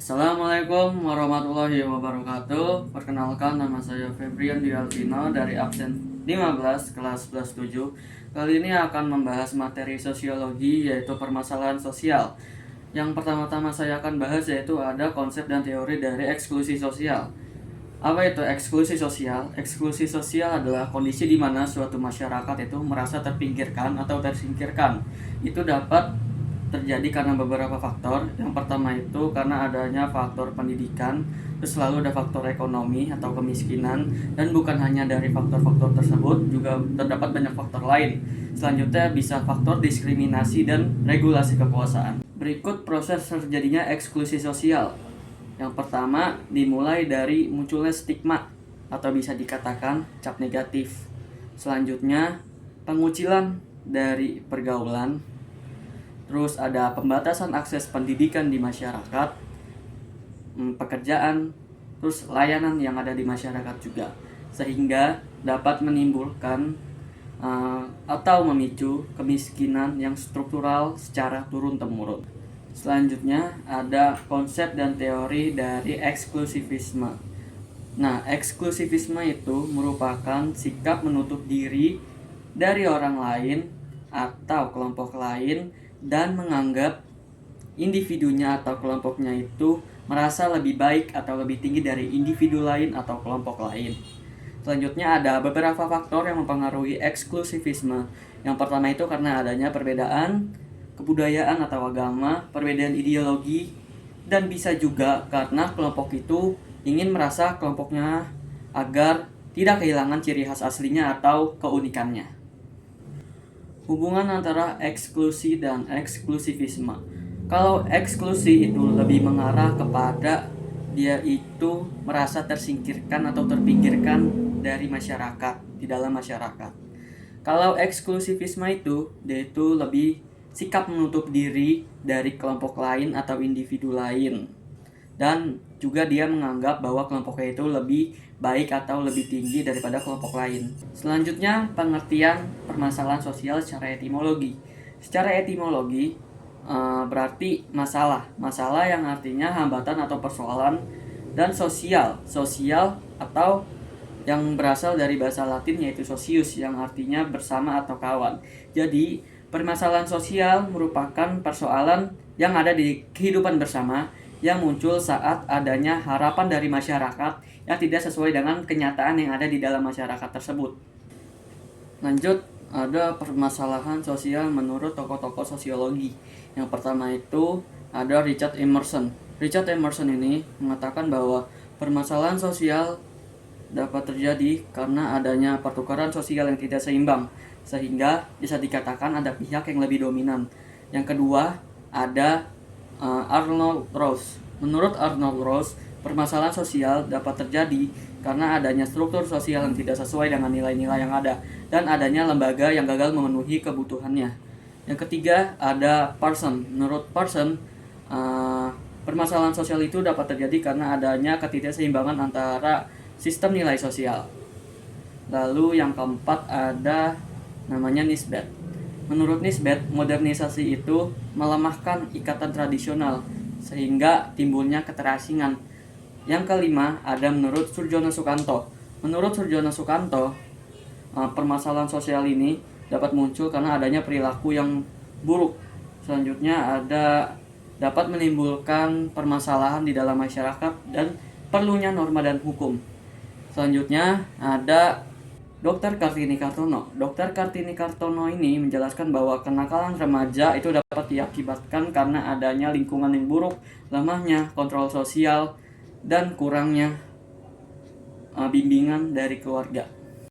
Assalamualaikum warahmatullahi wabarakatuh. Perkenalkan, nama saya Febrian Dwi Alvino dari absen 15 kelas 7. Kali ini akan membahas materi sosiologi, yaitu permasalahan sosial. Yang pertama-tama saya akan bahas yaitu ada konsep dan teori dari eksklusi sosial. Apa itu eksklusi sosial? Eksklusi sosial adalah kondisi di mana suatu masyarakat itu merasa terpinggirkan atau tersingkirkan. Itu dapat terjadi karena beberapa faktor. Yang pertama itu karena adanya faktor pendidikan, terus lalu ada faktor ekonomi atau kemiskinan, dan bukan hanya dari faktor-faktor tersebut, juga terdapat banyak faktor lain. Selanjutnya bisa faktor diskriminasi dan regulasi kekuasaan. Berikut proses terjadinya eksklusi sosial. Yang pertama dimulai dari munculnya stigma atau bisa dikatakan cap negatif. Selanjutnya pengucilan dari pergaulan. Terus ada pembatasan akses pendidikan di masyarakat, pekerjaan, terus layanan yang ada di masyarakat juga. Sehingga dapat menimbulkan atau memicu kemiskinan yang struktural secara turun-temurun. Selanjutnya ada konsep dan teori dari eksklusivisme. Nah, eksklusivisme itu merupakan sikap menutup diri dari orang lain atau kelompok lain dan menganggap individunya atau kelompoknya itu merasa lebih baik atau lebih tinggi dari individu lain atau kelompok lain. Selanjutnya ada beberapa faktor yang mempengaruhi eksklusivisme. Yang pertama itu karena adanya perbedaan kebudayaan atau agama, perbedaan ideologi, dan bisa juga karena kelompok itu ingin merasa kelompoknya agar tidak kehilangan ciri khas aslinya atau keunikannya. Hubungan antara eksklusi dan eksklusivisme. Kalau eksklusi itu lebih mengarah kepada dia itu merasa tersingkirkan atau terpinggirkan dari masyarakat, di dalam masyarakat. Kalau eksklusivisme itu, dia itu lebih sikap menutup diri dari kelompok lain atau individu lain. Dan juga dia menganggap bahwa kelompoknya itu lebih baik atau lebih tinggi daripada kelompok lain. Selanjutnya, pengertian permasalahan sosial secara etimologi. Secara etimologi berarti masalah yang artinya hambatan atau persoalan, dan sosial atau yang berasal dari bahasa Latin yaitu socius yang artinya bersama atau kawan. Jadi, permasalahan sosial merupakan persoalan yang ada di kehidupan bersama yang muncul saat adanya harapan dari masyarakat yang tidak sesuai dengan kenyataan yang ada di dalam masyarakat tersebut. Lanjut, ada permasalahan sosial menurut tokoh-tokoh sosiologi. Yang pertama itu ada Richard Emerson. Richard Emerson ini mengatakan bahwa permasalahan sosial dapat terjadi karena adanya pertukaran sosial yang tidak seimbang, sehingga bisa dikatakan ada pihak yang lebih dominan. Yang kedua, ada Arnold Rose. Menurut Arnold Rose, permasalahan sosial dapat terjadi karena adanya struktur sosial yang tidak sesuai dengan nilai-nilai yang ada dan adanya lembaga yang gagal memenuhi kebutuhannya. Yang ketiga, ada Parson. Menurut Parson, permasalahan sosial itu dapat terjadi karena adanya ketidakseimbangan antara sistem nilai sosial. Lalu yang keempat ada namanya Nisbet. Menurut Nisbet, modernisasi itu melemahkan ikatan tradisional sehingga timbulnya keterasingan. Yang kelima ada menurut Surjono Sukanto. Menurut Surjono Sukanto, permasalahan sosial ini dapat muncul karena adanya perilaku yang buruk. Selanjutnya ada dapat menimbulkan permasalahan di dalam masyarakat dan perlunya norma dan hukum. Selanjutnya ada Dr. Kartini Kartono. Dr. Kartini Kartono ini menjelaskan bahwa kenakalan remaja itu dapat diakibatkan karena adanya lingkungan yang buruk, lemahnya kontrol sosial, dan kurangnya bimbingan dari keluarga.